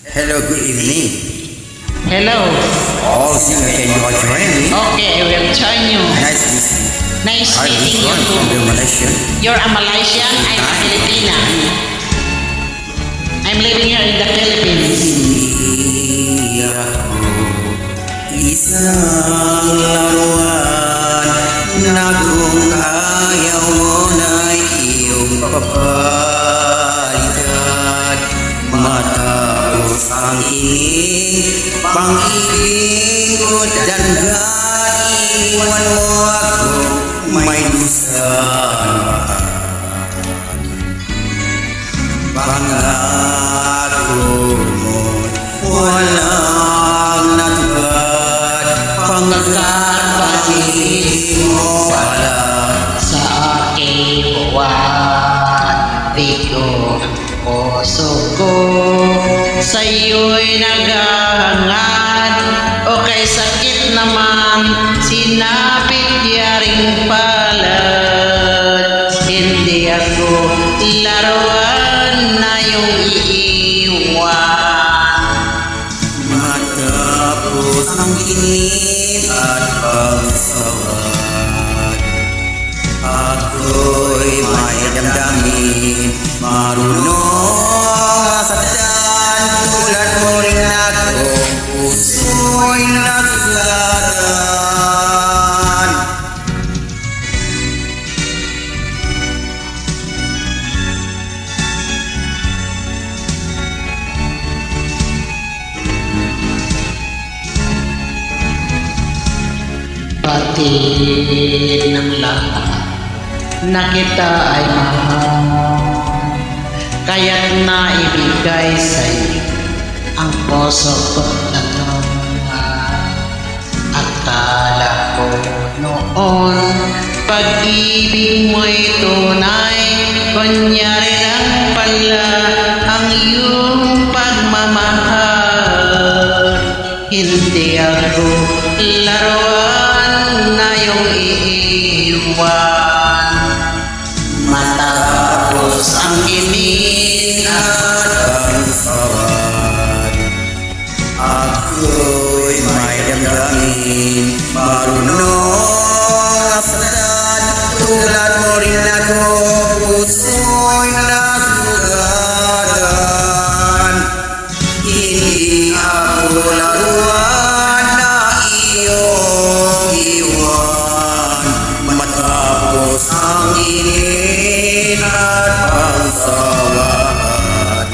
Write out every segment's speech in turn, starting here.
Hello, good evening. Hello. Oh, singer, can you all join me? Okay, I will join you. Nice listening. Nice Are you meeting you from the too. Malaysian? You're a Malaysian, I'm a Filipina. I'm living here in the Philippines. Hindi ako isang laruan na kung ayaw mo na iyong papalitan. Matapos ang ining pang-ibig ko dangan, iwan mo ako may dusa. Pangako mo walang natupad, pagkakabalik mo wala Sa aking buwan, bigo ang puso ko. Sa'yo'y naghahangad, o kay sakit naman, sinapit yaring palad. Hindi ako laruan na yung iiwan. matapos ang init at pagsawad. Ako'y may damdamin, marunong masaktan, tulad mo rin ako, puso'y nasugatan. Pati ng lahat na kita ay mahal, kaya't naibigay sa'yo ang puso ko't tanungan. Akala ko noon pag-ibig mo'y tunay, kunyari lang pala ang iyong pagmamahal. Hindi ako laruan na yung iiwan. Matapos ang init At pagsawad. Ako'y may damdamin, marunong masaktan, tulad mo rin ako, puso'y nasugatan. Hindi ako laruan na iyong iwan. Matapos ang init at pagsawad.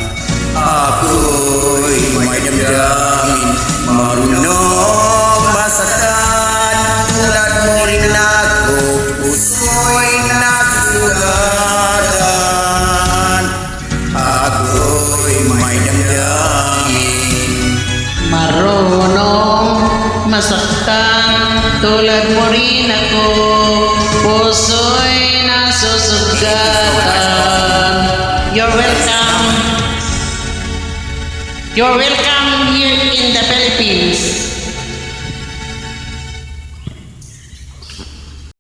Ako'y may damdamin, marunong masaktan, tulad mo rin ako, puso'y nasugatan. Ako'y may damdamin. marunong masaktan, tulad mo rin ako, puso'y nasusugatan. You're welcome. You're welcome here in the Philippines.